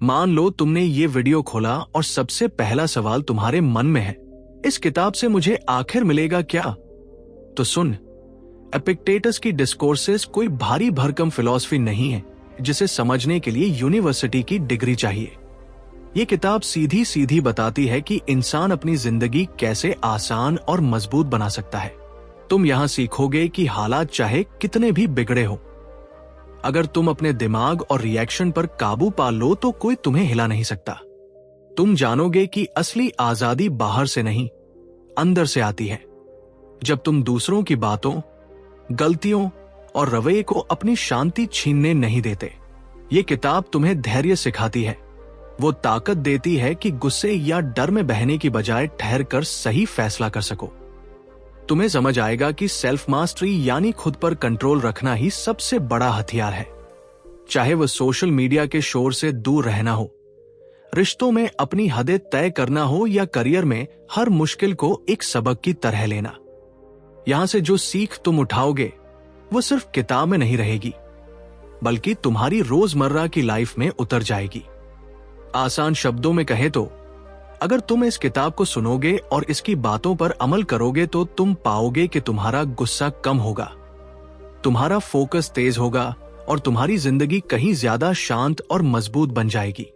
मान लो तुमने ये वीडियो खोला और सबसे पहला सवाल तुम्हारे मन में है, इस किताब से मुझे आखिर मिलेगा क्या? तो सुन, एपिक्टेटस की डिस्कोर्सेस कोई भारी भरकम फिलॉसफी नहीं है जिसे समझने के लिए यूनिवर्सिटी की डिग्री चाहिए। ये किताब सीधी सीधी बताती है कि इंसान अपनी जिंदगी कैसे आसान और मजबूत बना सकता है। तुम यहां सीखोगे कि हालात चाहे कितने भी बिगड़े हो, अगर तुम अपने दिमाग और रिएक्शन पर काबू पा लो तो कोई तुम्हें हिला नहीं सकता। तुम जानोगे कि असली आजादी बाहर से नहीं, अंदर से आती है। जब तुम दूसरों की बातों, गलतियों और रवैये को अपनी शांति छीनने नहीं देते। ये किताब तुम्हें धैर्य सिखाती है, वो ताकत देती है कि गुस्से या डर में बहने की बजाय ठहर कर सही फैसला कर सको। तुम्हें समझ आएगा कि सेल्फ मास्टरी यानी खुद पर कंट्रोल रखना ही सबसे बड़ा हथियार है। चाहे वो सोशल मीडिया के शोर से दूर रहना हो, रिश्तों में अपनी हदें तय करना हो या करियर में हर मुश्किल को एक सबक की तरह लेना। यहां से जो सीख तुम उठाओगे वो सिर्फ किताब में नहीं रहेगी, बल्कि तुम्हारी रोजमर्रा की लाइफ में उतर जाएगी। आसान शब्दों में कहें तो अगर तुम इस किताब को सुनोगे और इसकी बातों पर अमल करोगे तो तुम पाओगे कि तुम्हारा गुस्सा कम होगा, तुम्हारा फोकस तेज होगा और तुम्हारी जिंदगी कहीं ज्यादा शांत और मजबूत बन जाएगी।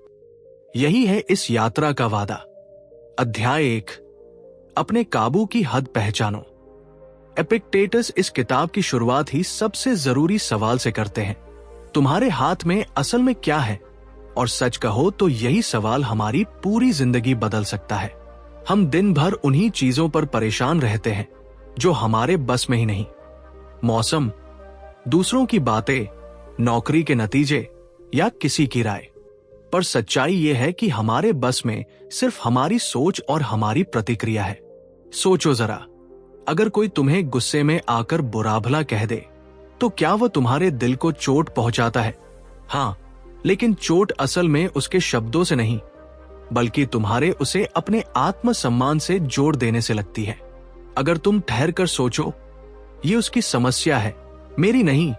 यही है इस यात्रा का वादा। अध्याय 1, अपने काबू की हद पहचानो। एपिक्टेटस इस किताब की शुरुआत ही सबसे जरूरी सवाल से करते हैं, तुम्हारे हाथ में असल में क्या है? और सच कहो तो यही सवाल हमारी पूरी जिंदगी बदल सकता है। हम दिन भर उन्हीं चीजों पर परेशान रहते हैं जो हमारे बस में ही नहीं। मौसम, दूसरों की बातें, नौकरी के नतीजे या किसी की राय। पर सच्चाई यह है कि हमारे बस में सिर्फ हमारी सोच और हमारी प्रतिक्रिया है। सोचो जरा, अगर कोई तुम्हें गुस्से में आकर बुरा भला कह दे तो क्या वह तुम्हारे दिल को चोट पहुंचाता है? हाँ, लेकिन चोट असल में उसके शब्दों से नहीं, बल्कि तुम्हारे उसे अपने आत्मसम्मान से जोड़ देने से लगती है। अगर तुम ठहर कर सोचो, ये उसकी समस्या है, मेरी नहीं,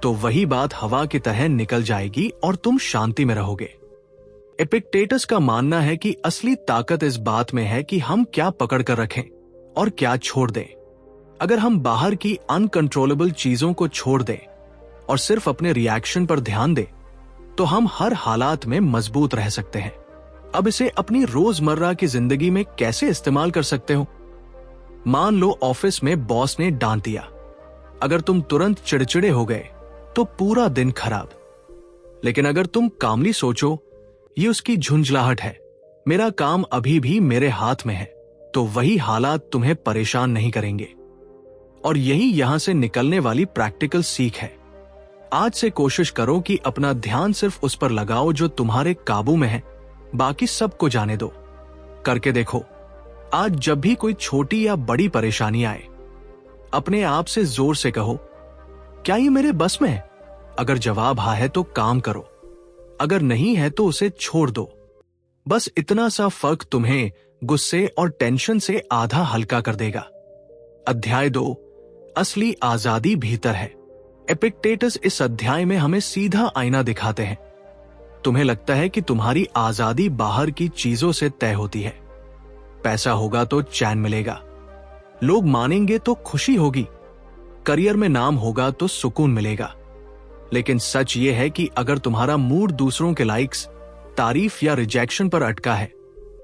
तो वही बात हवा की तरह निकल जाएगी और तुम शांति में रहोगे। एपिक्टेटस का मानना है कि असली ताकत इस बात में है कि हम क्या पकड़ कर रखें और क्या छोड़ दें। अगर हम बाहर की अनकंट्रोलेबल चीजों को छोड़ दें और सिर्फ अपने रिएक्शन पर ध्यान दें तो हम हर हालात में मजबूत रह सकते हैं। अब इसे अपनी रोजमर्रा की जिंदगी में कैसे इस्तेमाल कर सकते हो? मान लो ऑफिस में बॉस ने डांट दिया। अगर तुम तुरंत चिड़चिड़े हो गए तो पूरा दिन खराब। लेकिन अगर तुम कामली सोचो, ये उसकी झुंझलाहट है, मेरा काम अभी भी मेरे हाथ में है, तो वही हालात तुम्हें परेशान नहीं करेंगे। और यही यहां से निकलने वाली प्रैक्टिकल सीख है। आज से कोशिश करो कि अपना ध्यान सिर्फ उस पर लगाओ जो तुम्हारे काबू में है, बाकी सबको जाने दो। करके देखो। आज जब भी कोई छोटी या बड़ी परेशानी आए, अपने आप से जोर से कहो, क्या ये मेरे बस में है? अगर जवाब हाँ है तो काम करो, अगर नहीं है तो उसे छोड़ दो। बस इतना सा फर्क तुम्हें गुस्से और टेंशन से आधा हल्का कर देगा। अध्याय 2, असली आजादी भीतर है। एपिक्टेटस इस अध्याय में हमें सीधा आईना दिखाते हैं। तुम्हें लगता है कि तुम्हारी आजादी बाहर की चीजों से तय होती है। पैसा होगा तो चैन मिलेगा, लोग मानेंगे तो खुशी होगी, करियर में नाम होगा तो सुकून मिलेगा। लेकिन सच ये है कि अगर तुम्हारा मूड दूसरों के लाइक्स, तारीफ या रिजेक्शन पर अटका है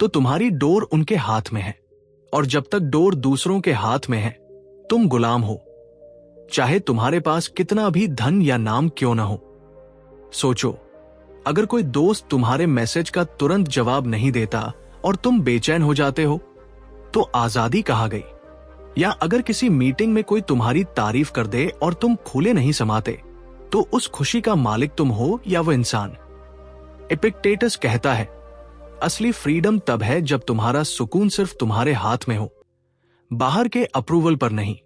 तो तुम्हारी डोर उनके हाथ में है। और जब तक डोर दूसरों के हाथ में है, तुम गुलाम हो, चाहे तुम्हारे पास कितना भी धन या नाम क्यों न हो। सोचो, अगर कोई दोस्त तुम्हारे मैसेज का तुरंत जवाब नहीं देता और तुम बेचैन हो जाते हो, तो आजादी कहाँ गई? या अगर किसी मीटिंग में कोई तुम्हारी तारीफ कर दे और तुम खुले नहीं समाते, तो उस खुशी का मालिक तुम हो या वो इंसान? एपिक्टेटस कहता है, असली फ्रीडम तब है जब तुम्हारा सुकून सिर्फ तुम्हारे हाथ में हो, बाहर के अप्रूवल पर नहीं।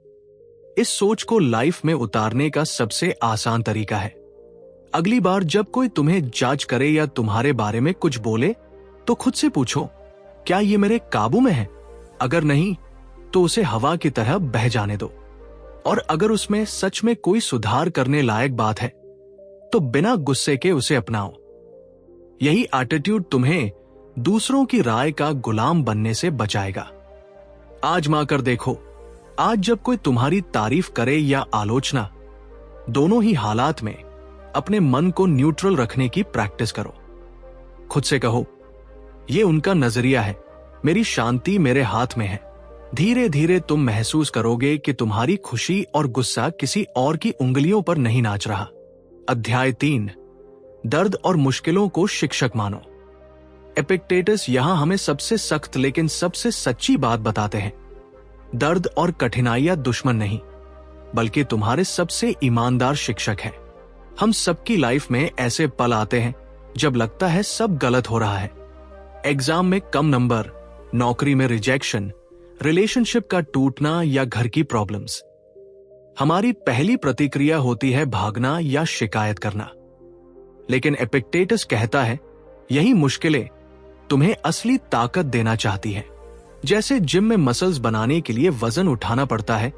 इस सोच को लाइफ में उतारने का सबसे आसान तरीका है, अगली बार जब कोई तुम्हें जज करे या तुम्हारे बारे में कुछ बोले तो खुद से पूछो, क्या ये मेरे काबू में है? अगर नहीं तो उसे हवा की तरह बह जाने दो। और अगर उसमें सच में कोई सुधार करने लायक बात है तो बिना गुस्से के उसे अपनाओ। यही एटीट्यूड तुम्हें दूसरों की राय का गुलाम बनने से बचाएगा। आजमा कर देखो, आज जब कोई तुम्हारी तारीफ करे या आलोचना, दोनों ही हालात में अपने मन को न्यूट्रल रखने की प्रैक्टिस करो। खुद से कहो, ये उनका नजरिया है, मेरी शांति मेरे हाथ में है। धीरे धीरे तुम महसूस करोगे कि तुम्हारी खुशी और गुस्सा किसी और की उंगलियों पर नहीं नाच रहा। अध्याय 3, दर्द और मुश्किलों को शिक्षक मानो। एपिक्टेटस यहां हमें सबसे सख्त लेकिन सबसे सच्ची बात बताते हैं। दर्द और कठिनाइयां दुश्मन नहीं, बल्कि तुम्हारे सबसे ईमानदार शिक्षक हैं। हम सबकी लाइफ में ऐसे पल आते हैं जब लगता है सब गलत हो रहा है। एग्जाम में कम नंबर, नौकरी में रिजेक्शन, रिलेशनशिप का टूटना या घर की प्रॉब्लम्स। हमारी पहली प्रतिक्रिया होती है भागना या शिकायत करना। लेकिन एपिक्टेटस कहता है, यही मुश्किलें तुम्हें असली ताकत देना चाहती है। जैसे जिम में मसल्स बनाने के लिए वजन उठाना पड़ता है,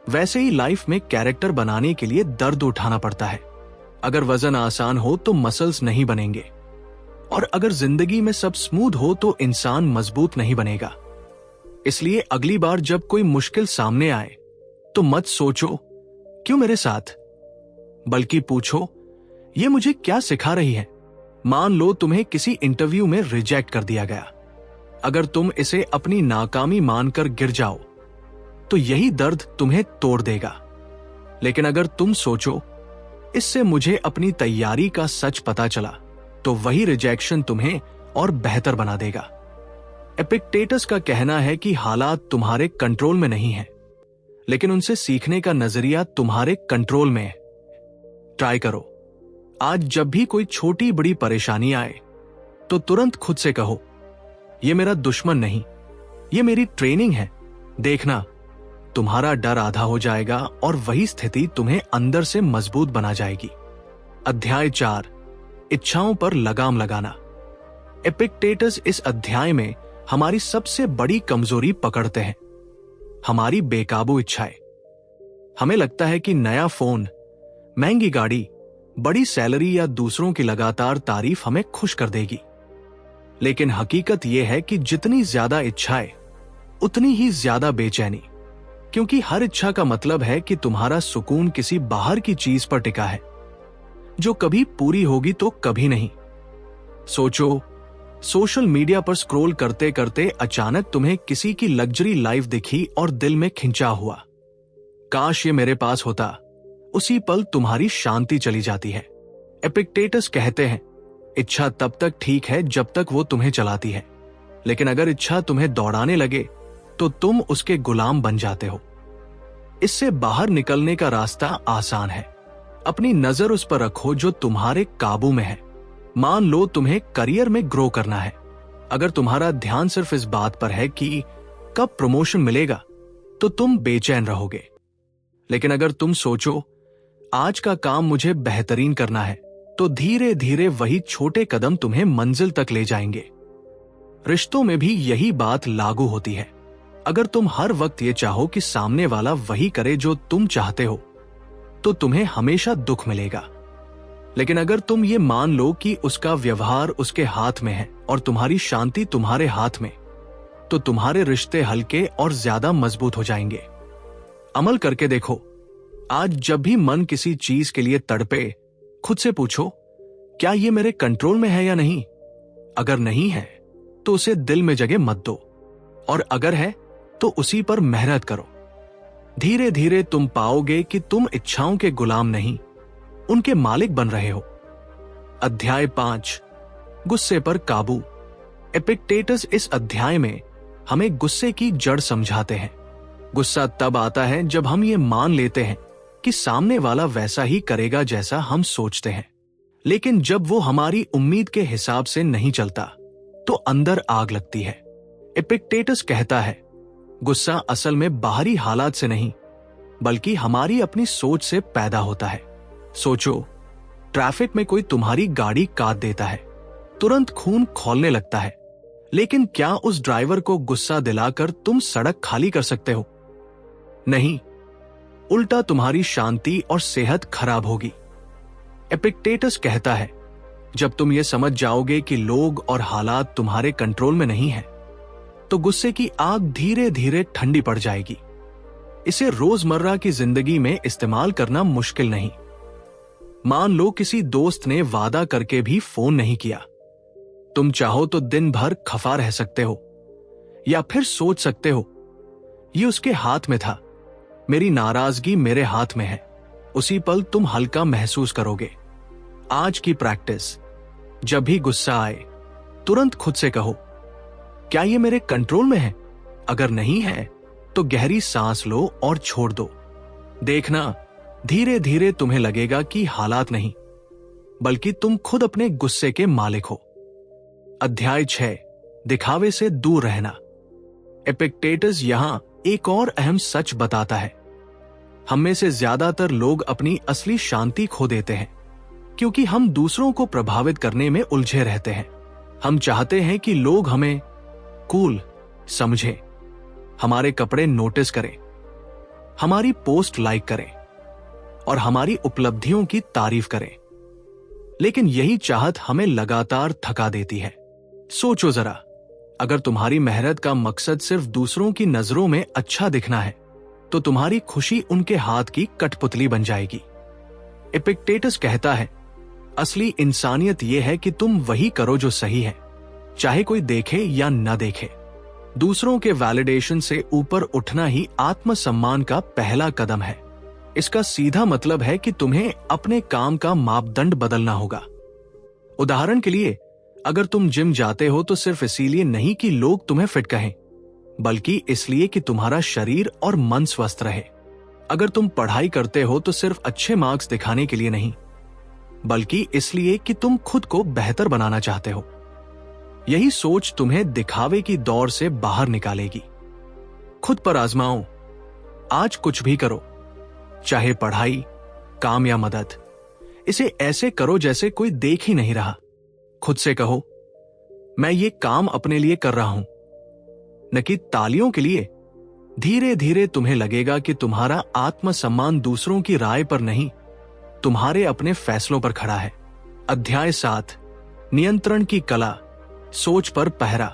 वैसे ही लाइफ में कैरेक्टर बनाने के लिए दर्द उठाना पड़ता है। अगर वजन आसान हो तो मसल्स नहीं बनेंगे, और अगर जिंदगी में सब स्मूथ हो तो इंसान मजबूत नहीं बनेगा। इसलिए अगली बार जब कोई मुश्किल सामने आए तो मत सोचो क्यों मेरे साथ, बल्कि पूछो ये मुझे क्या सिखा रही है। मान लो तुम्हें किसी इंटरव्यू में रिजेक्ट कर दिया गया। अगर तुम इसे अपनी नाकामी मानकर गिर जाओ तो यही दर्द तुम्हें तोड़ देगा। लेकिन अगर तुम सोचो इससे मुझे अपनी तैयारी का सच पता चला, तो वही रिजेक्शन तुम्हें और बेहतर बना देगा। एपिक्टेटस का कहना है कि हालात तुम्हारे कंट्रोल में नहीं है, लेकिन उनसे सीखने का नजरिया तुम्हारे कंट्रोल में है। ट्राई करो, आज जब भी कोई छोटी बड़ी परेशानी आए तो तुरंत खुद से कहो, ये मेरा दुश्मन नहीं, ये मेरी ट्रेनिंग है। देखना, तुम्हारा डर आधा हो जाएगा और वही स्थिति तुम्हें अंदर से मजबूत बना जाएगी। अध्याय 4, इच्छाओं पर लगाम लगाना। एपिक्टेटस इस अध्याय में हमारी सबसे बड़ी कमजोरी पकड़ते हैं, हमारी बेकाबू इच्छाएं। हमें लगता है कि नया फोन, महंगी गाड़ी, बड़ी सैलरी या दूसरों की लगातार तारीफ हमें खुश कर देगी। लेकिन हकीकत यह है कि जितनी ज्यादा इच्छाएं, उतनी ही ज्यादा बेचैनी, क्योंकि हर इच्छा का मतलब है कि तुम्हारा सुकून किसी बाहर की चीज पर टिका है, जो कभी पूरी होगी तो कभी नहीं। सोचो, सोशल मीडिया पर स्क्रॉल करते करते अचानक तुम्हें किसी की लग्जरी लाइफ दिखी और दिल में खिंचा हुआ, काश ये मेरे पास होता। उसी पल तुम्हारी शांति चली जाती है। एपिक्टेटस कहते हैं, इच्छा तब तक ठीक है जब तक वो तुम्हें चलाती है, लेकिन अगर इच्छा तुम्हें दौड़ाने लगे तो तुम उसके गुलाम बन जाते हो। इससे बाहर निकलने का रास्ता आसान है। अपनी नजर उस पर रखो जो तुम्हारे काबू में है। मान लो तुम्हें करियर में ग्रो करना है। अगर तुम्हारा ध्यान सिर्फ इस बात पर है कि कब प्रमोशन मिलेगा, तो तुम बेचैन रहोगे। लेकिन अगर तुम सोचो आज का काम मुझे बेहतरीन करना है, तो धीरे धीरे वही छोटे कदम तुम्हें मंजिल तक ले जाएंगे। रिश्तों में भी यही बात लागू होती है। अगर तुम हर वक्त ये चाहो कि सामने वाला वही करे जो तुम चाहते हो, तो तुम्हें हमेशा दुख मिलेगा। लेकिन अगर तुम ये मान लो कि उसका व्यवहार उसके हाथ में है और तुम्हारी शांति तुम्हारे हाथ में, तो तुम्हारे रिश्ते हल्के और ज्यादा मजबूत हो जाएंगे। अमल करके देखो। आज जब भी मन किसी चीज के लिए तड़पे, खुद से पूछो, क्या ये मेरे कंट्रोल में है या नहीं? अगर नहीं है तो उसे दिल में जगह मत दो, और अगर है तो उसी पर मेहनत करो। धीरे धीरे तुम पाओगे कि तुम इच्छाओं के गुलाम नहीं, उनके मालिक बन रहे हो। अध्याय 5, गुस्से पर काबू। एपिक्टेटस इस अध्याय में हमें गुस्से की जड़ समझाते हैं। गुस्सा तब आता है जब हम ये मान लेते हैं कि सामने वाला वैसा ही करेगा जैसा हम सोचते हैं, लेकिन जब वो हमारी उम्मीद के हिसाब से नहीं चलता तो अंदर आग लगती है। एपिक्टेटस कहता है, गुस्सा असल में बाहरी हालात से नहीं, बल्कि हमारी अपनी सोच से पैदा होता है। सोचो, ट्रैफिक में कोई तुम्हारी गाड़ी काट देता है, तुरंत खून खौलने लगता है, लेकिन क्या उस ड्राइवर को गुस्सा दिलाकर तुम सड़क खाली कर सकते हो? नहीं, उल्टा तुम्हारी शांति और सेहत खराब होगी। एपिक्टेटस कहता है, जब तुम ये समझ जाओगे कि लोग और हालात तुम्हारे कंट्रोल में नहीं है, तो गुस्से की आग धीरे धीरे ठंडी पड़ जाएगी। इसे रोजमर्रा की जिंदगी में इस्तेमाल करना मुश्किल नहीं। मान लो किसी दोस्त ने वादा करके भी फोन नहीं किया। तुम चाहो तो दिन भर खफा रह सकते हो, या फिर सोच सकते हो ये उसके हाथ में था, मेरी नाराजगी मेरे हाथ में है। उसी पल तुम हल्का महसूस करोगे। आज की प्रैक्टिस, जब भी गुस्सा आए तुरंत खुद से कहो, क्या ये मेरे कंट्रोल में है? अगर नहीं है तो गहरी सांस लो और छोड़ दो। देखना, धीरे धीरे तुम्हें लगेगा कि हालात नहीं, बल्कि तुम खुद अपने गुस्से के मालिक हो। अध्याय 6, दिखावे से दूर रहना। एपिक्टेटस यहां एक और अहम सच बताता है। हम में से ज्यादातर लोग अपनी असली शांति खो देते हैं क्योंकि हम दूसरों को प्रभावित करने में उलझे रहते हैं। हम चाहते हैं कि लोग हमें कूल समझें, हमारे कपड़े नोटिस करें, हमारी पोस्ट लाइक करें और हमारी उपलब्धियों की तारीफ करें। लेकिन यही चाहत हमें लगातार थका देती है। सोचो जरा, अगर तुम्हारी मेहनत का मकसद सिर्फ दूसरों की नजरों में अच्छा दिखना है, तो तुम्हारी खुशी उनके हाथ की कठपुतली बन जाएगी। एपिक्टेटस कहता है, असली इंसानियत यह है कि तुम वही करो जो सही है, चाहे कोई देखे या न देखे। दूसरों के वैलिडेशन से ऊपर उठना ही आत्मसम्मान का पहला कदम है। इसका सीधा मतलब है कि तुम्हें अपने काम का मापदंड बदलना होगा। उदाहरण के लिए, अगर तुम जिम जाते हो तो सिर्फ इसीलिए नहीं कि लोग तुम्हें फिट कहें, बल्कि इसलिए कि तुम्हारा शरीर और मन स्वस्थ रहे। अगर तुम पढ़ाई करते हो तो सिर्फ अच्छे मार्क्स दिखाने के लिए नहीं, बल्कि इसलिए कि तुम खुद को बेहतर बनाना चाहते हो। यही सोच तुम्हें दिखावे की दौड़ से बाहर निकालेगी। खुद पर आजमाओ। आज कुछ भी करो, चाहे पढ़ाई, काम या मदद, इसे ऐसे करो जैसे कोई देख ही नहीं रहा। खुद से कहो, मैं ये काम अपने लिए कर रहा हूं, न कि तालियों के लिए। धीरे धीरे तुम्हें लगेगा कि तुम्हारा आत्मसम्मान दूसरों की राय पर नहीं, तुम्हारे अपने फैसलों पर खड़ा है। अध्याय 7, नियंत्रण की कला, सोच पर पहरा।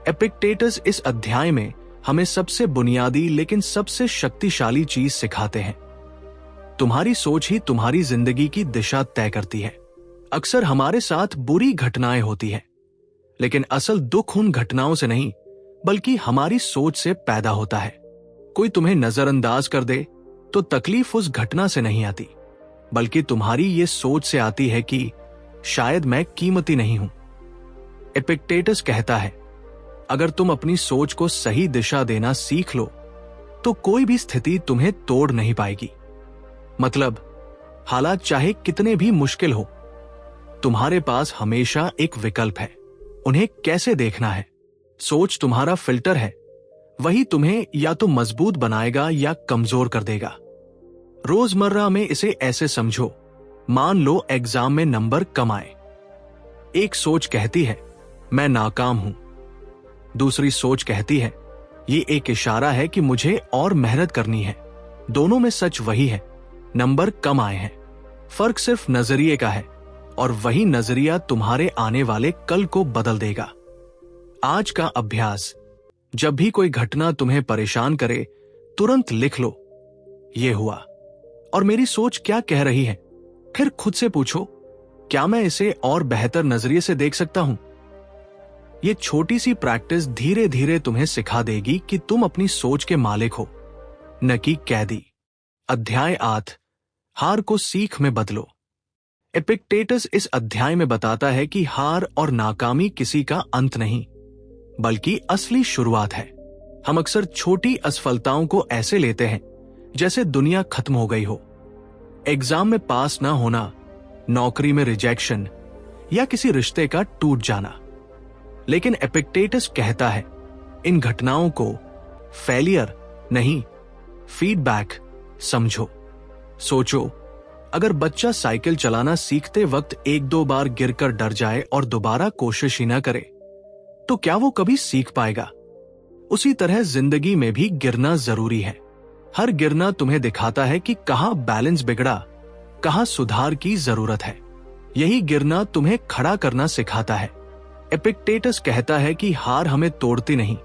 एपिक्टेटस इस अध्याय में हमें सबसे बुनियादी लेकिन सबसे शक्तिशाली चीज सिखाते हैं। तुम्हारी सोच ही तुम्हारी जिंदगी की दिशा तय करती है। अक्सर हमारे साथ बुरी घटनाएं होती हैं, लेकिन असल दुख उन घटनाओं से नहीं, बल्कि हमारी सोच से पैदा होता है। कोई तुम्हें नजरअंदाज कर दे तो तकलीफ उस घटना से नहीं आती, बल्कि तुम्हारी ये सोच से आती है कि शायद मैं कीमती नहीं हूं। एपिक्टेटस कहता है, अगर तुम अपनी सोच को सही दिशा देना सीख लो, तो कोई भी स्थिति तुम्हें तोड़ नहीं पाएगी। मतलब, हालात चाहे कितने भी मुश्किल हो, तुम्हारे पास हमेशा एक विकल्प है। उन्हें कैसे देखना है? सोच तुम्हारा फिल्टर है, वही तुम्हें या तो मजबूत बनाएगा या कमजोर कर देगा। रोजमर्रा में इसे ऐसे समझो, मान लो एग्जाम में नंबर कम आए। एक सोच कहती है, मैं नाकाम हूं। दूसरी सोच कहती है, ये एक इशारा है कि मुझे और मेहनत करनी है। दोनों में सच वही है, नंबर कम आए हैं। फर्क सिर्फ नजरिए का है, और वही नजरिया तुम्हारे आने वाले कल को बदल देगा। आज का अभ्यास, जब भी कोई घटना तुम्हें परेशान करे, तुरंत लिख लो, ये हुआ और मेरी सोच क्या कह रही है। फिर खुद से पूछो, क्या मैं इसे और बेहतर नजरिए से देख सकता हूं? ये छोटी सी प्रैक्टिस धीरे धीरे तुम्हें सिखा देगी कि तुम अपनी सोच के मालिक हो, न कि कैदी। अध्याय 8, हार को सीख में बदलो। एपिक्टेटस इस अध्याय में बताता है कि हार और नाकामी किसी का अंत नहीं, बल्कि असली शुरुआत है। हम अक्सर छोटी असफलताओं को ऐसे लेते हैं जैसे दुनिया खत्म हो गई हो। एग्जाम में पास ना होना, नौकरी में रिजेक्शन या किसी रिश्ते का टूट जाना। लेकिन एपिक्टेटस कहता है, इन घटनाओं को फेलियर नहीं, फीडबैक समझो। सोचो, अगर बच्चा साइकिल चलाना सीखते वक्त 1-2 बार गिरकर डर जाए और दोबारा कोशिश ही ना करे, तो क्या वो कभी सीख पाएगा? उसी तरह जिंदगी में भी गिरना जरूरी है। हर गिरना तुम्हें दिखाता है कि कहां बैलेंस बिगड़ा, कहां सुधार की जरूरत है। यही गिरना तुम्हें खड़ा करना सिखाता है। एपिक्टेटस कहता है कि हार हमें तोड़ती नहीं,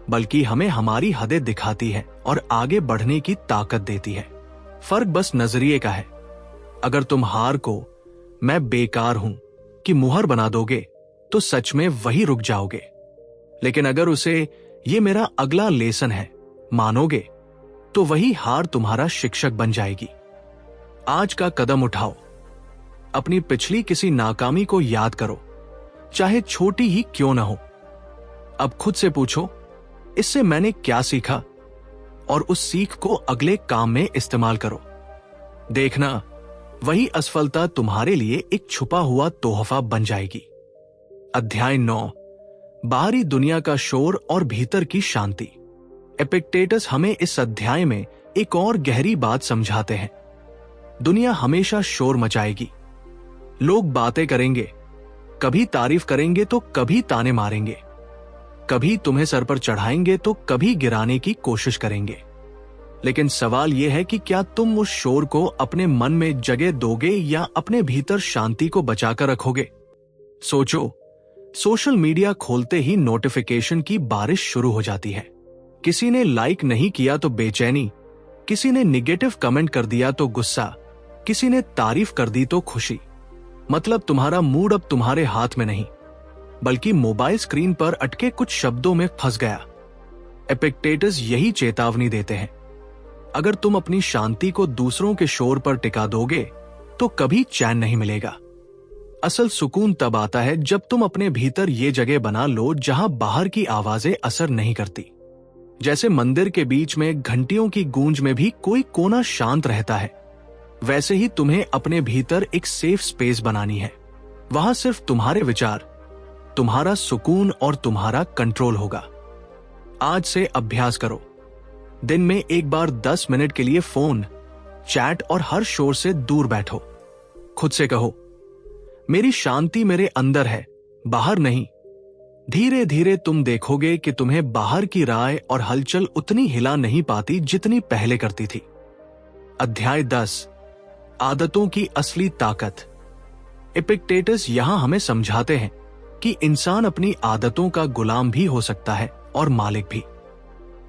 बल्कि हमें हमारी हदें दिखाती है और आगे बढ़ने की ताकत देती है। फर्क बस नजरिए का है। अगर तुम हार को मैं बेकार हूं कि मुहर बना दोगे तो सच में वही रुक जाओगे। लेकिन अगर उसे ये मेरा अगला लेसन है मानोगे तो वही हार तुम्हारा शिक्षक बन जाएगी। आज का कदम उठाओ। अपनी पिछली किसी नाकामी को याद करो, चाहे छोटी ही क्यों ना हो। अब खुद से पूछो, इससे मैंने क्या सीखा, और उस सीख को अगले काम में इस्तेमाल करो। देखना, वही असफलता तुम्हारे लिए एक छुपा हुआ तोहफा बन जाएगी। अध्याय 9, बाहरी दुनिया का शोर और भीतर की शांति। एपिक्टेटस हमें इस अध्याय में एक और गहरी बात समझाते हैं। दुनिया हमेशा शोर मचाएगी। लोग बातें करेंगे, कभी तारीफ करेंगे तो कभी ताने मारेंगे, कभी तुम्हें सर पर चढ़ाएंगे तो कभी गिराने की कोशिश करेंगे। लेकिन सवाल यह है कि क्या तुम उस शोर को अपने मन में जगह दोगे या अपने भीतर शांति को बचाकर रखोगे? सोचो, सोशल मीडिया खोलते ही नोटिफिकेशन की बारिश शुरू हो जाती है। किसी ने लाइक नहीं किया तो बेचैनी, किसी ने निगेटिव कमेंट कर दिया तो गुस्सा, किसी ने तारीफ कर दी तो खुशी। मतलब तुम्हारा मूड अब तुम्हारे हाथ में नहीं, बल्कि मोबाइल स्क्रीन पर अटके कुछ शब्दों में फंस गया। एपिक्टेटस यही चेतावनी देते हैं। अगर तुम अपनी शांति को दूसरों के शोर पर टिका दोगे तो कभी चैन नहीं मिलेगा। असल सुकून तब आता है जब तुम अपने भीतर ये जगह बना लो जहां बाहर की आवाजें असर नहीं करती। जैसे मंदिर के बीच में घंटियों की गूंज में भी कोई कोना शांत रहता है, वैसे ही तुम्हें अपने भीतर एक सेफ स्पेस बनानी है। वहां सिर्फ तुम्हारे विचार, तुम्हारा सुकून और तुम्हारा कंट्रोल होगा। आज से अभ्यास करो। दिन में एक बार 10 मिनट के लिए फोन, चैट और हर शोर से दूर बैठो। खुद से कहो, मेरी शांति मेरे अंदर है, बाहर नहीं। धीरे धीरे तुम देखोगे कि तुम्हें बाहर की राय और हलचल उतनी हिला नहीं पाती जितनी पहले करती थी। अध्याय 10, आदतों की असली ताकत। एपिक्टेटस यहां हमें समझाते हैं कि इंसान अपनी आदतों का गुलाम भी हो सकता है और मालिक भी।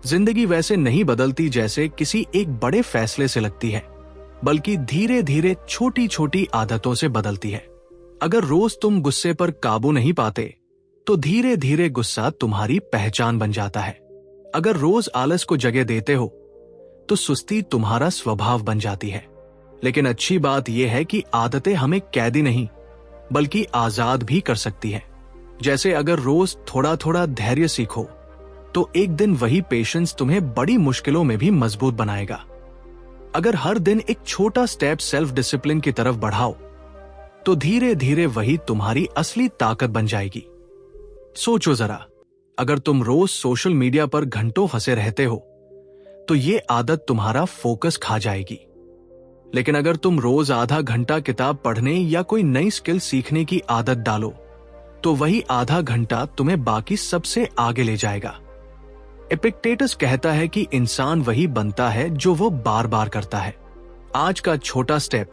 जिंदगी वैसे नहीं बदलती जैसे किसी एक बड़े फैसले से लगती है, बल्कि धीरे धीरे छोटी छोटी आदतों से बदलती है। अगर रोज तुम गुस्से पर काबू नहीं पाते तो धीरे धीरे गुस्सा तुम्हारी पहचान बन जाता है। अगर रोज आलस को जगह देते हो तो सुस्ती तुम्हारा स्वभाव बन जाती है। लेकिन अच्छी बात यह है कि आदतें हमें कैदी नहीं बल्कि आजाद भी कर सकती है। जैसे अगर रोज थोड़ा थोड़ा धैर्य सीखो तो एक दिन वही पेशेंस तुम्हें बड़ी मुश्किलों में भी मजबूत बनाएगा। अगर हर दिन एक छोटा स्टेप सेल्फ डिसिप्लिन की तरफ बढ़ाओ तो धीरे धीरे वही तुम्हारी असली ताकत बन जाएगी। सोचो जरा, अगर तुम रोज सोशल मीडिया पर घंटों फंसे रहते हो तो ये आदत तुम्हारा फोकस खा जाएगी। लेकिन अगर तुम रोज आधा घंटा किताब पढ़ने या कोई नई स्किल सीखने की आदत डालो तो वही आधा घंटा तुम्हें बाकी सबसे आगे ले जाएगा। एपिक्टेटस कहता है कि इंसान वही बनता है जो वो बार बार करता है। आज का छोटा स्टेप,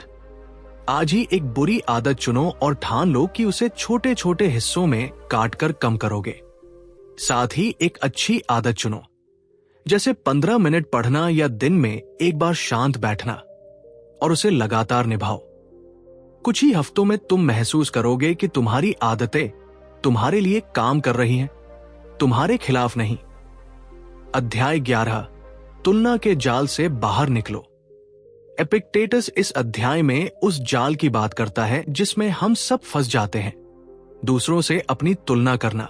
आज ही एक बुरी आदत चुनो और ठान लो कि उसे छोटे छोटे हिस्सों में काटकर कम करोगे। साथ ही एक अच्छी आदत चुनो, जैसे 15 मिनट पढ़ना या दिन में एक बार शांत बैठना, और उसे लगातार निभाओ। कुछ ही हफ्तों में तुम महसूस करोगे कि तुम्हारी आदतें तुम्हारे लिए काम कर रही हैं, तुम्हारे खिलाफ नहीं। अध्याय 11, तुलना के जाल से बाहर निकलो। एपिक्टेटस इस अध्याय में उस जाल की बात करता है जिसमें हम सब फंस जाते हैं, दूसरों से अपनी तुलना करना।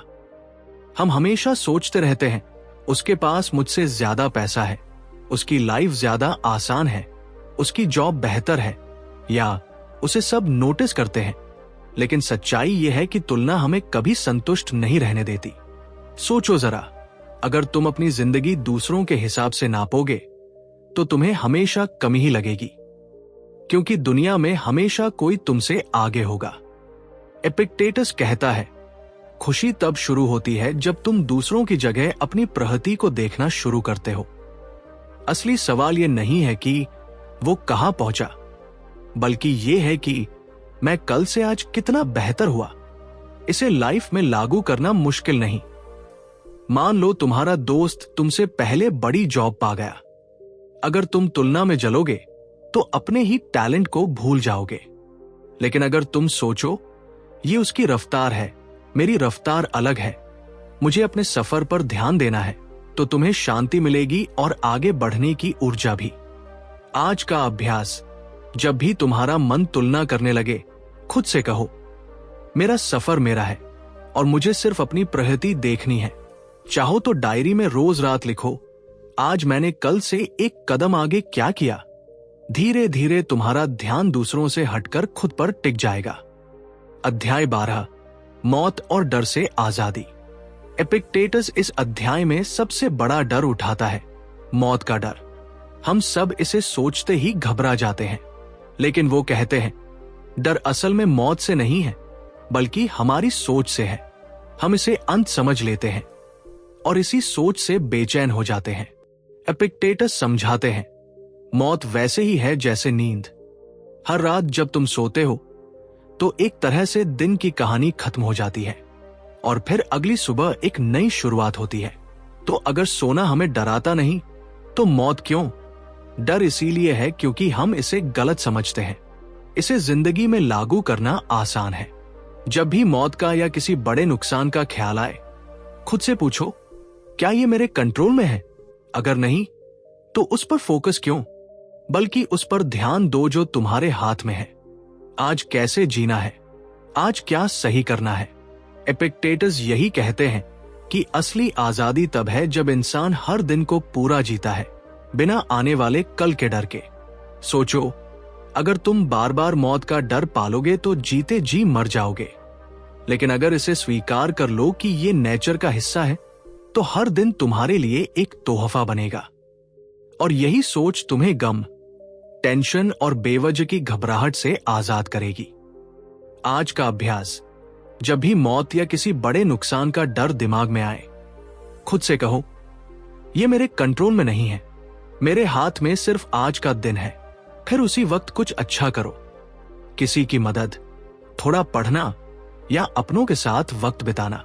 हम हमेशा सोचते रहते हैं, उसके पास मुझसे ज्यादा पैसा है, उसकी लाइफ ज्यादा आसान है, उसकी जॉब बेहतर है, या उसे सब नोटिस करते हैं। लेकिन सच्चाई यह है कि तुलना हमें कभी संतुष्ट नहीं रहने देती। सोचो जरा, अगर तुम अपनी जिंदगी दूसरों के हिसाब से नापोगे तो तुम्हें हमेशा कमी ही लगेगी, क्योंकि दुनिया में हमेशा कोई तुमसे आगे होगा। एपिक्टेटस कहता है, खुशी तब शुरू होती है जब तुम दूसरों की जगह अपनी प्रगति को देखना शुरू करते हो। असली सवाल यह नहीं है कि वो कहां पहुंचा, बल्कि यह है कि मैं कल से आज कितना बेहतर हुआ, इसे लाइफ में लागू करना मुश्किल नहीं। मान लो तुम्हारा दोस्त तुमसे पहले बड़ी जॉब पा गया। अगर तुम तुलना में जलोगे तो अपने ही टैलेंट को भूल जाओगे। लेकिन अगर तुम सोचो ये उसकी रफ्तार है, मेरी रफ्तार अलग है, मुझे अपने सफर पर ध्यान देना है, तो तुम्हें शांति मिलेगी और आगे बढ़ने की ऊर्जा भी। आज का अभ्यास, जब भी तुम्हारा मन तुलना करने लगे, खुद से कहो, मेरा सफर मेरा है और मुझे सिर्फ अपनी प्रगति देखनी है। चाहो तो डायरी में रोज रात लिखो, आज मैंने कल से एक कदम आगे क्या किया। धीरे धीरे तुम्हारा ध्यान दूसरों से हटकर खुद पर टिक जाएगा। अध्याय 12, मौत और डर से आजादी। एपिक्टेटस इस अध्याय में सबसे बड़ा डर उठाता है, मौत का डर। हम सब इसे सोचते ही घबरा जाते हैं, लेकिन वो कहते हैं डर असल में मौत से नहीं है, बल्कि हमारी सोच से है। हम इसे अंत समझ लेते हैं और इसी सोच से बेचैन हो जाते हैं। एपिक्टेटस समझाते हैं, मौत वैसे ही है जैसे नींद। हर रात जब तुम सोते हो तो एक तरह से दिन की कहानी खत्म हो जाती है और फिर अगली सुबह एक नई शुरुआत होती है। तो अगर सोना हमें डराता नहीं तो मौत क्यों? डर इसीलिए है क्योंकि हम इसे गलत समझते हैं। इसे जिंदगी में लागू करना आसान है। जब भी मौत का या किसी बड़े नुकसान का ख्याल आए, खुद से पूछो, क्या ये मेरे कंट्रोल में है? अगर नहीं, तो उस पर फोकस क्यों, बल्कि उस पर ध्यान दो जो तुम्हारे हाथ में है। आज कैसे जीना है, आज क्या सही करना है। एपिक्टेटस यही कहते हैं कि असली आजादी तब है जब इंसान हर दिन को पूरा जीता है, बिना आने वाले कल के डर के। सोचो, अगर तुम बार बार मौत का डर पालोगे तो जीते जी मर जाओगे। लेकिन अगर इसे स्वीकार कर लो कि ये नेचर का हिस्सा है, तो हर दिन तुम्हारे लिए एक तोहफा बनेगा। और यही सोच तुम्हें गम, टेंशन और बेवजह की घबराहट से आजाद करेगी। आज का अभ्यास, जब भी मौत या किसी बड़े नुकसान का डर दिमाग में आए, खुद से कहो, यह मेरे कंट्रोल में नहीं है, मेरे हाथ में सिर्फ आज का दिन है। फिर उसी वक्त कुछ अच्छा करो, किसी की मदद, थोड़ा पढ़ना या अपनों के साथ वक्त बिताना।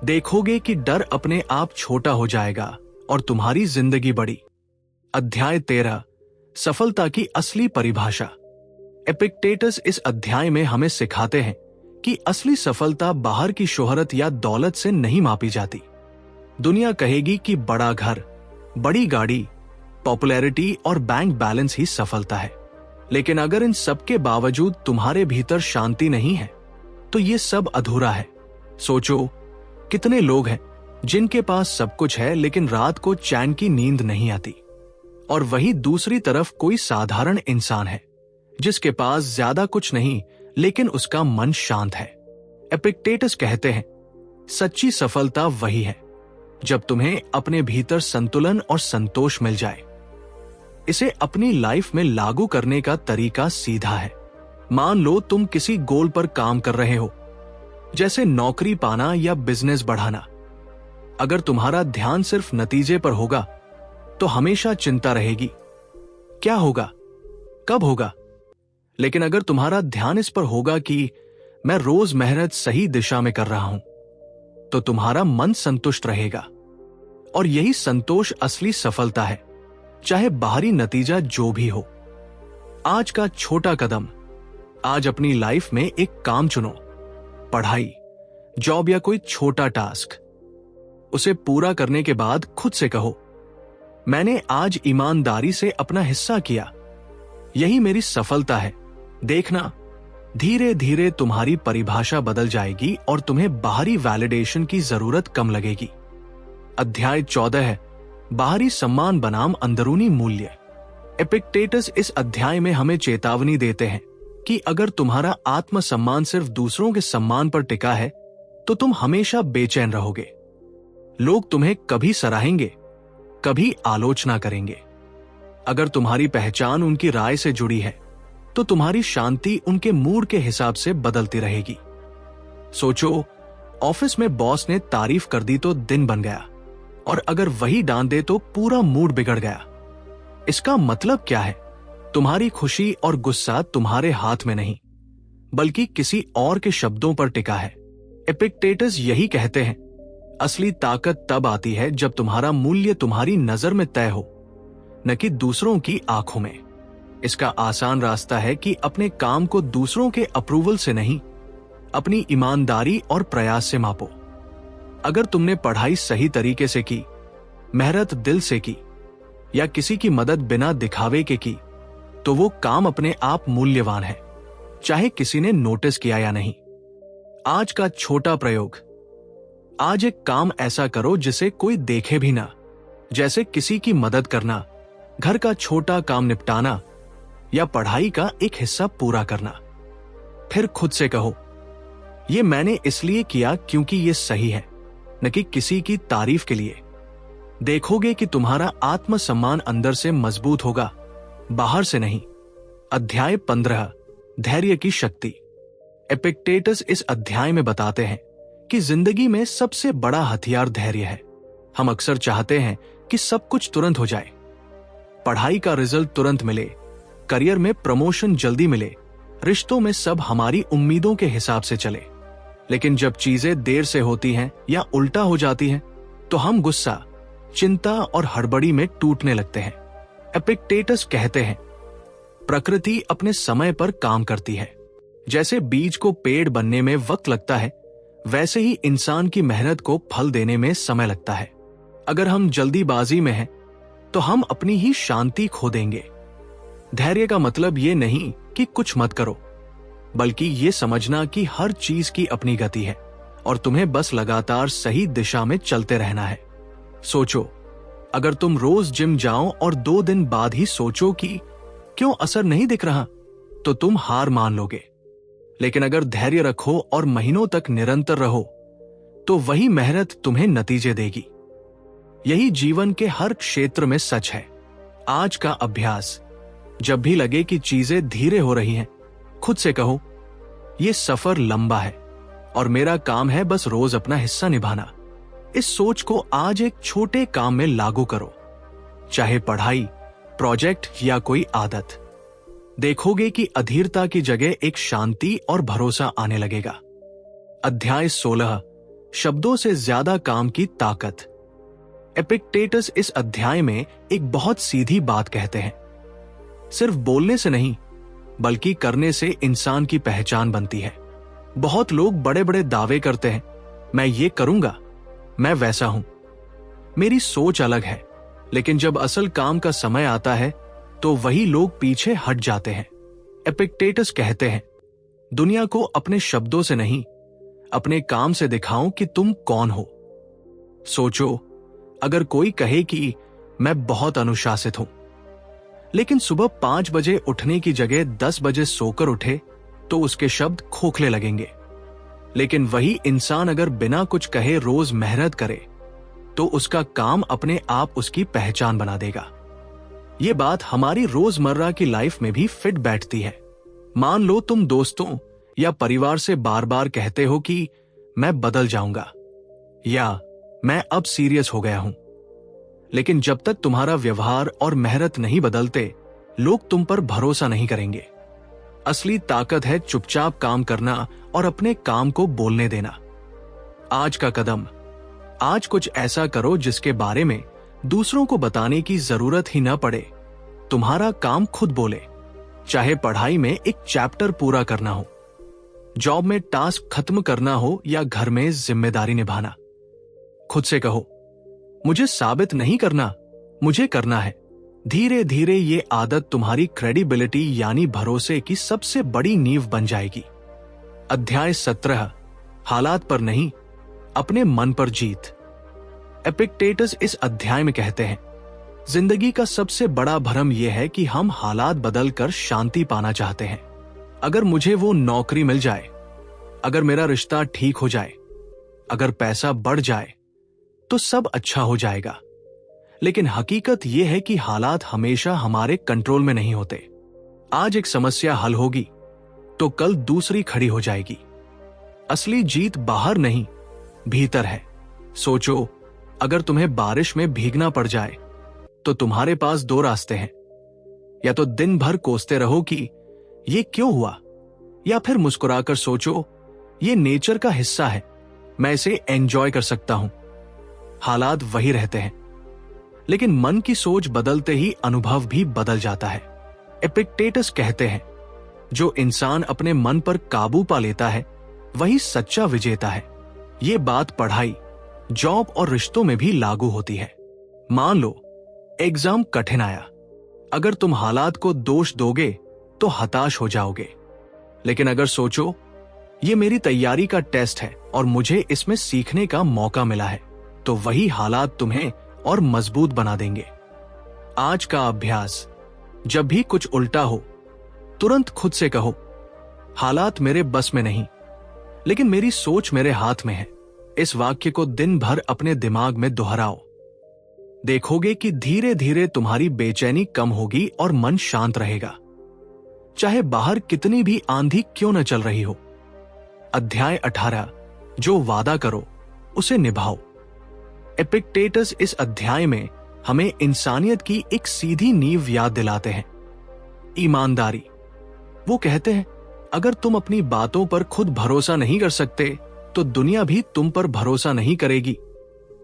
देखोगे कि डर अपने आप छोटा हो जाएगा और तुम्हारी जिंदगी बड़ी। अध्याय 13, सफलता की असली परिभाषा। एपिक्टेटस इस अध्याय में हमें सिखाते हैं कि असली सफलता बाहर की शोहरत या दौलत से नहीं मापी जाती। दुनिया कहेगी कि बड़ा घर, बड़ी गाड़ी, पॉपुलैरिटी और बैंक बैलेंस ही सफलता है। लेकिन अगर इन सब के बावजूद तुम्हारे भीतर शांति नहीं है, तो ये सब अधूरा है। सोचो, कितने लोग हैं जिनके पास सब कुछ है लेकिन रात को चैन की नींद नहीं आती, और वहीं दूसरी तरफ कोई साधारण इंसान है जिसके पास ज्यादा कुछ नहीं लेकिन उसका मन शांत है। एपिक्टेटस कहते हैं, सच्ची सफलता वही है जब तुम्हें अपने भीतर संतुलन और संतोष मिल जाए। इसे अपनी लाइफ में लागू करने का तरीका सीधा है। मान लो तुम किसी गोल पर काम कर रहे हो, जैसे नौकरी पाना या बिजनेस बढ़ाना। अगर तुम्हारा ध्यान सिर्फ नतीजे पर होगा तो हमेशा चिंता रहेगी, क्या होगा, कब होगा। लेकिन अगर तुम्हारा ध्यान इस पर होगा कि मैं रोज मेहनत सही दिशा में कर रहा हूं, तो तुम्हारा मन संतुष्ट रहेगा। और यही संतोष असली सफलता है, चाहे बाहरी नतीजा जो भी हो। आज का छोटा कदम, आज अपनी लाइफ में एक काम चुनो, पढ़ाई, जॉब या कोई छोटा टास्क। उसे पूरा करने के बाद खुद से कहो, मैंने आज ईमानदारी से अपना हिस्सा किया, यही मेरी सफलता है। देखना, धीरे धीरे तुम्हारी परिभाषा बदल जाएगी और तुम्हें बाहरी वैलिडेशन की जरूरत कम लगेगी। अध्याय 14 है, बाहरी सम्मान बनाम अंदरूनी मूल्य। एपिक्टेटस इस अध्याय में हमें चेतावनी देते हैं कि अगर तुम्हारा आत्मसम्मान सिर्फ दूसरों के सम्मान पर टिका है, तो तुम हमेशा बेचैन रहोगे। लोग तुम्हें कभी सराहेंगे, कभी आलोचना करेंगे। अगर तुम्हारी पहचान उनकी राय से जुड़ी है, तो तुम्हारी शांति उनके मूड के हिसाब से बदलती रहेगी। सोचो, ऑफिस में बॉस ने तारीफ कर दी तो दिन बन गया, और अगर वही डांट दे तो पूरा मूड बिगड़ गया। इसका मतलब क्या है? तुम्हारी खुशी और गुस्सा तुम्हारे हाथ में नहीं, बल्कि किसी और के शब्दों पर टिका है। एपिक्टेटस यही कहते हैं, असली ताकत तब आती है जब तुम्हारा मूल्य तुम्हारी नजर में तय हो, न कि दूसरों की आंखों में। इसका आसान रास्ता है कि अपने काम को दूसरों के अप्रूवल से नहीं, अपनी ईमानदारी और प्रयास से मापो। अगर तुमने पढ़ाई सही तरीके से की, मेहनत दिल से की, या किसी की मदद बिना दिखावे के की, तो वो काम अपने आप मूल्यवान है, चाहे किसी ने नोटिस किया या नहीं। आज का छोटा प्रयोग, आज एक काम ऐसा करो जिसे कोई देखे भी ना, जैसे किसी की मदद करना, घर का छोटा काम निपटाना, या पढ़ाई का एक हिस्सा पूरा करना। फिर खुद से कहो, ये मैंने इसलिए किया क्योंकि ये सही है, न कि किसी की तारीफ के लिए। देखोगे कि तुम्हारा आत्मसम्मान अंदर से मजबूत होगा, बाहर से नहीं। अध्याय 15, धैर्य की शक्ति। एपिक्टेटस इस अध्याय में बताते हैं कि जिंदगी में सबसे बड़ा हथियार धैर्य है। हम अक्सर चाहते हैं कि सब कुछ तुरंत हो जाए, पढ़ाई का रिजल्ट तुरंत मिले, करियर में प्रमोशन जल्दी मिले, रिश्तों में सब हमारी उम्मीदों के हिसाब से चले। लेकिन जब चीजें देर से होती हैं या उल्टा हो जाती हैं, तो हम गुस्सा, चिंता और हड़बड़ी में टूटने लगते हैं। एपिक्टेटस कहते हैं, प्रकृति अपने समय पर काम करती है। जैसे बीज को पेड़ बनने में वक्त लगता है, वैसे ही इंसान की मेहनत को फल देने में समय लगता है। अगर हम जल्दीबाजी में हैं, तो हम अपनी ही शांति खो देंगे। धैर्य का मतलब ये नहीं कि कुछ मत करो, बल्कि ये समझना कि हर चीज की अपनी गति है और तुम्हें बस लगातार सही दिशा में चलते रहना है। सोचो, अगर तुम रोज जिम जाओ और 2 दिन बाद ही सोचो कि क्यों असर नहीं दिख रहा, तो तुम हार मान लोगे। लेकिन अगर धैर्य रखो और महीनों तक निरंतर रहो, तो वही मेहनत तुम्हें नतीजे देगी। यही जीवन के हर क्षेत्र में सच है। आज का अभ्यास, जब भी लगे कि चीजें धीरे हो रही हैं, खुद से कहो, ये सफर लंबा है और मेरा काम है बस रोज अपना हिस्सा निभाना। इस सोच को आज एक छोटे काम में लागू करो, चाहे पढ़ाई, प्रोजेक्ट या कोई आदत। देखोगे कि अधीरता की जगह एक शांति और भरोसा आने लगेगा। अध्याय 16, शब्दों से ज्यादा काम की ताकत। एपिक्टेटस इस अध्याय में एक बहुत सीधी बात कहते हैं, सिर्फ बोलने से नहीं, बल्कि करने से इंसान की पहचान बनती है। बहुत लोग बड़े बड़े दावे करते हैं, मैं ये करूंगा, मैं वैसा हूं, मेरी सोच अलग है। लेकिन जब असल काम का समय आता है, तो वही लोग पीछे हट जाते हैं। एपिक्टेटस कहते हैं, दुनिया को अपने शब्दों से नहीं, अपने काम से दिखाओ कि तुम कौन हो। सोचो, अगर कोई कहे कि मैं बहुत अनुशासित हूं, लेकिन सुबह 5 बजे उठने की जगह 10 बजे सोकर उठे, तो उसके शब्द खोखले लगेंगे। लेकिन वही इंसान अगर बिना कुछ कहे रोज मेहनत करे, तो उसका काम अपने आप उसकी पहचान बना देगा। ये बात हमारी रोजमर्रा की लाइफ में भी फिट बैठती है। मान लो तुम दोस्तों या परिवार से बार बार कहते हो कि मैं बदल जाऊंगा या मैं अब सीरियस हो गया हूं, लेकिन जब तक तुम्हारा व्यवहार और मेहनत नहीं बदलते, लोग तुम पर भरोसा नहीं करेंगे। असली ताकत है चुपचाप काम करना और अपने काम को बोलने देना। आज का कदम, आज कुछ ऐसा करो जिसके बारे में दूसरों को बताने की जरूरत ही न पड़े। तुम्हारा काम खुद बोले, चाहे पढ़ाई में एक चैप्टर पूरा करना हो, जॉब में टास्क खत्म करना हो या घर में जिम्मेदारी निभाना। खुद से कहो, मुझे साबित नहीं करना, मुझे करना है। धीरे धीरे ये आदत तुम्हारी क्रेडिबिलिटी यानी भरोसे की सबसे बड़ी नींव बन जाएगी। अध्याय 17, हालात पर नहीं, अपने मन पर जीत। एपिक्टेटस इस अध्याय में कहते हैं, जिंदगी का सबसे बड़ा भ्रम यह है कि हम हालात बदलकर शांति पाना चाहते हैं। अगर मुझे वो नौकरी मिल जाए, अगर मेरा रिश्ता ठीक हो जाए, अगर पैसा बढ़ जाए, तो सब अच्छा हो जाएगा। लेकिन हकीकत यह है कि हालात हमेशा हमारे कंट्रोल में नहीं होते। आज एक समस्या हल होगी, तो कल दूसरी खड़ी हो जाएगी। असली जीत बाहर नहीं, भीतर है। सोचो, अगर तुम्हें बारिश में भीगना पड़ जाए, तो तुम्हारे पास 2 रास्ते हैं। या तो दिन भर कोसते रहो कि ये क्यों हुआ, या फिर मुस्कुराकर सोचो, ये नेचर का हिस्सा है, मैं इसे एंजॉय कर सकता हूं। हालात वही रहते हैं, लेकिन मन की सोच बदलते ही अनुभव भी बदल जाता है। एपिक्टेटस कहते हैं, जो इंसान अपने मन पर काबू पा लेता है वही सच्चा विजेता है। ये बात पढ़ाई, जॉब और रिश्तों में भी लागू होती है। मान लो एग्जाम कठिन आया, अगर तुम हालात को दोष दोगे तो हताश हो जाओगे। लेकिन अगर सोचो, ये मेरी तैयारी का टेस्ट है और मुझे इसमें सीखने का मौका मिला है, तो वही हालात तुम्हें और मजबूत बना देंगे। आज का अभ्यास, जब भी कुछ उल्टा हो तुरंत खुद से कहो, हालात मेरे बस में नहीं, लेकिन मेरी सोच मेरे हाथ में है। इस वाक्य को दिन भर अपने दिमाग में दोहराओ। देखोगे कि धीरे धीरे तुम्हारी बेचैनी कम होगी और मन शांत रहेगा, चाहे बाहर कितनी भी आंधी क्यों न चल रही हो। अध्याय 18, जो वादा करो उसे निभाओ। एपिक्टेटस इस अध्याय में हमें इंसानियत की एक सीधी नींव याद दिलाते हैं, ईमानदारी। वो कहते हैं, अगर तुम अपनी बातों पर खुद भरोसा नहीं कर सकते तो दुनिया भी तुम पर भरोसा नहीं करेगी।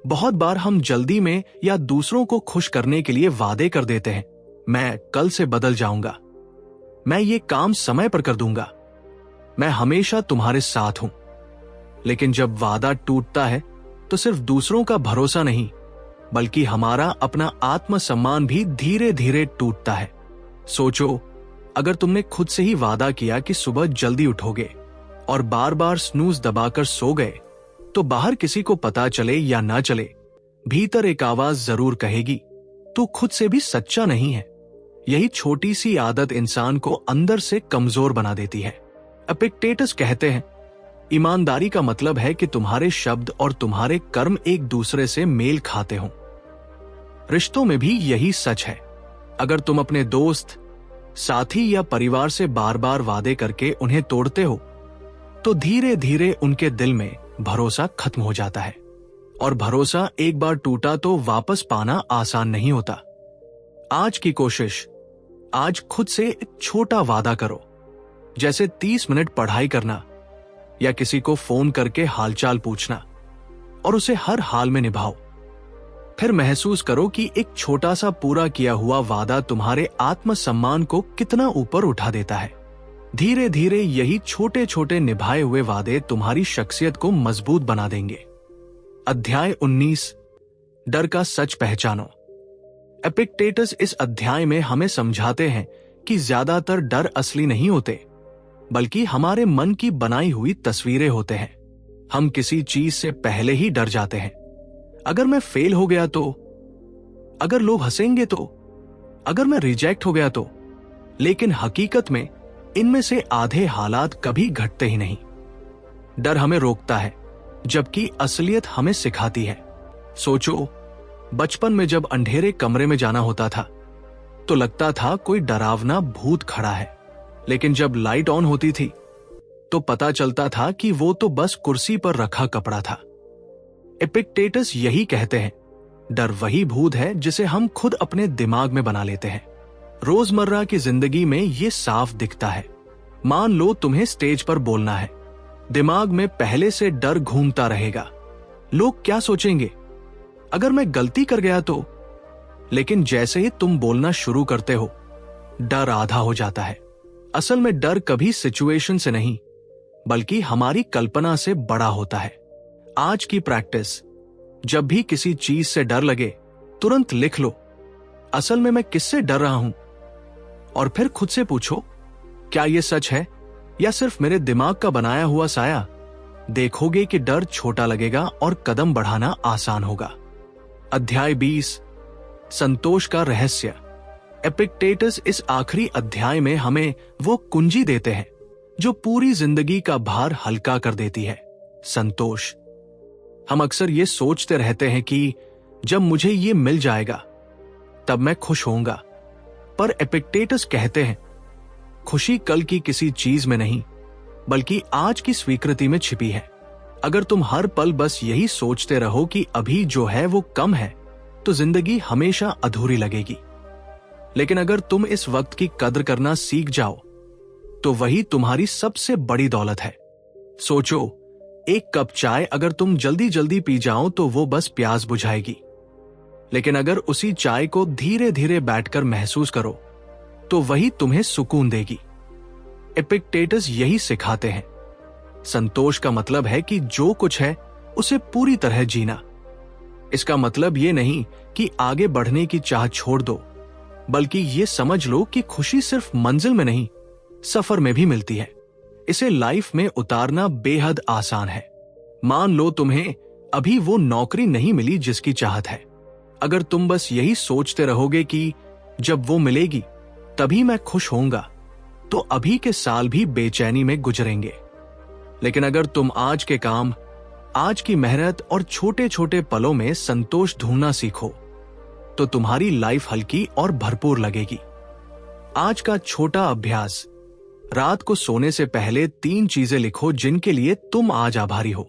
बहुत बार हम जल्दी में या दूसरों को खुश करने के लिए वादे कर देते हैं, मैं कल से बदल जाऊंगा, मैं ये काम समय पर कर दूंगा, मैं हमेशा तुम्हारे साथ हूं। लेकिन जब वादा टूटता है तो सिर्फ दूसरों का भरोसा नहीं, बल्कि हमारा अपना आत्मसम्मान भी धीरे धीरे टूटता है। सोचो, अगर तुमने खुद से ही वादा किया कि सुबह जल्दी उठोगे और बार बार स्नूज दबाकर सो गए, तो बाहर किसी को पता चले या ना चले, भीतर एक आवाज जरूर कहेगी, तू खुद से भी सच्चा नहीं है। यही छोटी सी आदत इंसान को अंदर से कमजोर बना देती है। एपिक्टेटस कहते हैं, ईमानदारी का मतलब है कि तुम्हारे शब्द और तुम्हारे कर्म एक दूसरे से मेल खाते हों। रिश्तों में भी यही सच है। अगर तुम अपने दोस्त, साथी या परिवार से बार बार वादे करके उन्हें तोड़ते हो, तो धीरे धीरे उनके दिल में भरोसा खत्म हो जाता है। और भरोसा एक बार टूटा तो वापस पाना आसान नहीं होता। आज की कोशिश, आज खुद से एक छोटा वादा करो, जैसे 30 मिनट पढ़ाई करना या किसी को फोन करके हालचाल पूछना, और उसे हर हाल में निभाओ। फिर महसूस करो कि एक छोटा सा पूरा किया हुआ वादा तुम्हारे आत्मसम्मान को कितना ऊपर उठा देता है। धीरे धीरे यही छोटे छोटे निभाए हुए वादे तुम्हारी शख्सियत को मजबूत बना देंगे। अध्याय 19, डर का सच पहचानो। एपिक्टेटस इस अध्याय में हमें समझाते हैं कि ज्यादातर डर असली नहीं होते, बल्कि हमारे मन की बनाई हुई तस्वीरें होते हैं। हम किसी चीज से पहले ही डर जाते हैं। अगर मैं फेल हो गया तो, अगर लोग हंसेंगे तो, अगर मैं रिजेक्ट हो गया तो। लेकिन हकीकत में इनमें से आधे हालात कभी घटते ही नहीं। डर हमें रोकता है, जबकि असलियत हमें सिखाती है। सोचो, बचपन में जब अंधेरे कमरे में जाना होता था तो लगता था कोई डरावना भूत खड़ा है, लेकिन जब लाइट ऑन होती थी तो पता चलता था कि वो तो बस कुर्सी पर रखा कपड़ा था। एपिक्टेटस यही कहते हैं, डर वही भूत है जिसे हम खुद अपने दिमाग में बना लेते हैं। रोजमर्रा की जिंदगी में ये साफ दिखता है। मान लो तुम्हें स्टेज पर बोलना है, दिमाग में पहले से डर घूमता रहेगा, लोग क्या सोचेंगे, अगर मैं गलती कर गया तो। लेकिन जैसे ही तुम बोलना शुरू करते हो, डर आधा हो जाता है। असल में डर कभी सिचुएशन से नहीं, बल्कि हमारी कल्पना से बड़ा होता है। आज की प्रैक्टिस, जब भी किसी चीज से डर लगे तुरंत लिख लो, असल में मैं किससे डर रहा हूं, और फिर खुद से पूछो, क्या यह सच है या सिर्फ मेरे दिमाग का बनाया हुआ साया। देखोगे कि डर छोटा लगेगा और कदम बढ़ाना आसान होगा। अध्याय 20, संतोष का रहस्य। एपिक्टेटस इस आखिरी अध्याय में हमें वो कुंजी देते हैं जो पूरी जिंदगी का भार हल्का कर देती है, संतोष। हम अक्सर ये सोचते रहते हैं कि जब मुझे ये मिल जाएगा तब मैं खुश होऊंगा, पर एपिक्टेटस कहते हैं, खुशी कल की किसी चीज में नहीं, बल्कि आज की स्वीकृति में छिपी है। अगर तुम हर पल बस यही सोचते रहो कि अभी जो है वो कम है, तो जिंदगी हमेशा अधूरी लगेगी। लेकिन अगर तुम इस वक्त की कद्र करना सीख जाओ, तो वही तुम्हारी सबसे बड़ी दौलत है। सोचो, एक कप चाय अगर तुम जल्दी जल्दी पी जाओ तो वो बस प्यास बुझाएगी, लेकिन अगर उसी चाय को धीरे धीरे बैठकर महसूस करो तो वही तुम्हें सुकून देगी। एपिक्टेटस यही सिखाते हैं। संतोष का मतलब है कि जो कुछ है उसे पूरी तरह जीना। इसका मतलब ये नहीं कि आगे बढ़ने की चाह छोड़ दो, बल्कि ये समझ लो कि खुशी सिर्फ मंजिल में नहीं, सफर में भी मिलती है। इसे लाइफ में उतारना बेहद आसान है। मान लो तुम्हें अभी वो नौकरी नहीं मिली जिसकी चाहत है। अगर तुम बस यही सोचते रहोगे कि जब वो मिलेगी तभी मैं खुश होऊंगा, तो अभी के साल भी बेचैनी में गुजरेंगे। लेकिन अगर तुम आज के काम, आज की मेहनत और छोटे छोटे पलों में संतोष ढूंढना सीखो, तो तुम्हारी लाइफ हल्की और भरपूर लगेगी। आज का छोटा अभ्यास, रात को सोने से पहले 3 चीजें लिखो जिनके लिए तुम आज आभारी हो,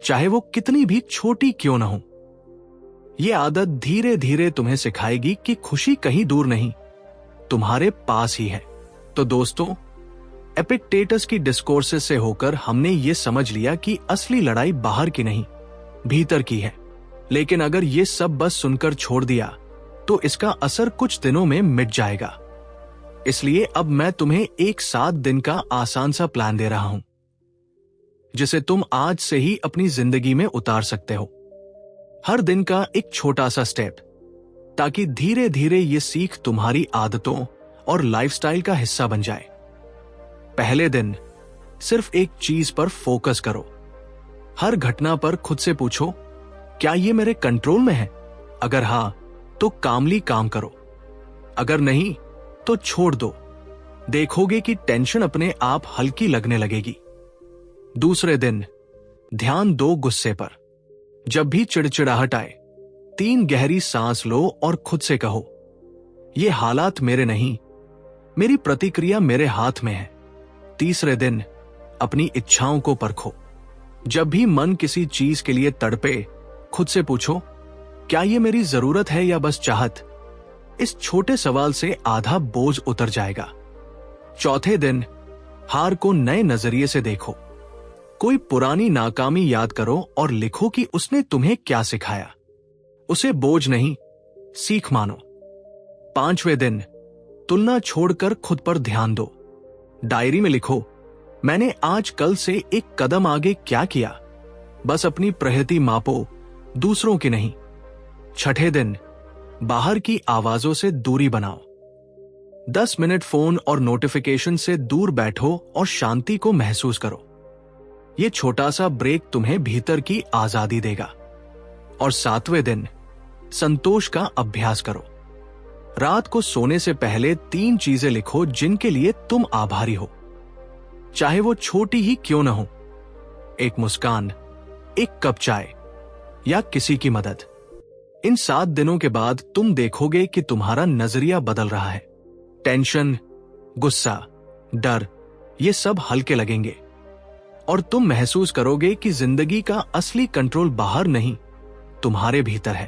चाहे वो कितनी भी छोटी क्यों ना हो। यह आदत धीरे धीरे तुम्हें सिखाएगी कि खुशी कहीं दूर नहीं, तुम्हारे पास ही है। तो दोस्तों, एपिक्टेटस की डिस्कोर्सेस से होकर हमने ये समझ लिया कि असली लड़ाई बाहर की नहीं, भीतर की है। लेकिन अगर ये सब बस सुनकर छोड़ दिया तो इसका असर कुछ दिनों में मिट जाएगा। इसलिए अब मैं तुम्हें एक 7 दिन का आसान सा प्लान दे रहा हूं, जिसे तुम आज से ही अपनी जिंदगी में उतार सकते हो। हर दिन का एक छोटा सा स्टेप, ताकि धीरे धीरे ये सीख तुम्हारी आदतों और लाइफस्टाइल का हिस्सा बन जाए। पहले दिन सिर्फ एक चीज पर फोकस करो। हर घटना पर खुद से पूछो, क्या ये मेरे कंट्रोल में है? अगर हां, तो कामली काम करो। अगर नहीं, तो छोड़ दो। देखोगे कि टेंशन अपने आप हल्की लगने लगेगी। दूसरे दिन ध्यान दो गुस्से पर। जब भी चिड़चिड़ाहट आए, 3 गहरी सांस लो और खुद से कहो, ये हालात मेरे नहीं, मेरी प्रतिक्रिया मेरे हाथ में है। तीसरे दिन अपनी इच्छाओं को परखो। जब भी मन किसी चीज के लिए तड़पे, खुद से पूछो, क्या ये मेरी जरूरत है या बस चाहत? इस छोटे सवाल से आधा बोझ उतर जाएगा। चौथे दिन हार को नए नजरिए से देखो। कोई पुरानी नाकामी याद करो और लिखो कि उसने तुम्हें क्या सिखाया। उसे बोझ नहीं, सीख मानो। 5वें दिन तुलना छोड़कर खुद पर ध्यान दो। डायरी में लिखो, मैंने आज कल से एक कदम आगे क्या किया। बस अपनी प्रगति मापो, दूसरों की नहीं। 6ठे दिन बाहर की आवाजों से दूरी बनाओ। 10 मिनट फोन और नोटिफिकेशन से दूर बैठो और शांति को महसूस करो। यह छोटा सा ब्रेक तुम्हें भीतर की आजादी देगा। और 7वें दिन संतोष का अभ्यास करो। रात को सोने से पहले 3 चीजें लिखो जिनके लिए तुम आभारी हो, चाहे वो छोटी ही क्यों न हो। एक मुस्कान, एक कप चाय या किसी की मदद। इन 7 दिनों के बाद तुम देखोगे कि तुम्हारा नजरिया बदल रहा है। टेंशन, गुस्सा, डर, ये सब हल्के लगेंगे और तुम महसूस करोगे कि जिंदगी का असली कंट्रोल बाहर नहीं, तुम्हारे भीतर है।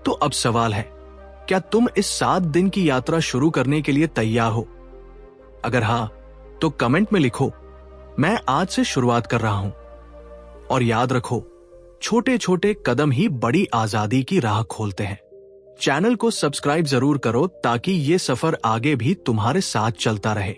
तो अब सवाल है, क्या तुम इस 7 दिन की यात्रा शुरू करने के लिए तैयार हो? अगर हां, तो कमेंट में लिखो, मैं आज से शुरुआत कर रहा हूं। और याद रखो, छोटे छोटे कदम ही बड़ी आजादी की राह खोलते हैं। चैनल को सब्सक्राइब जरूर करो ताकि ये सफर आगे भी तुम्हारे साथ चलता रहे।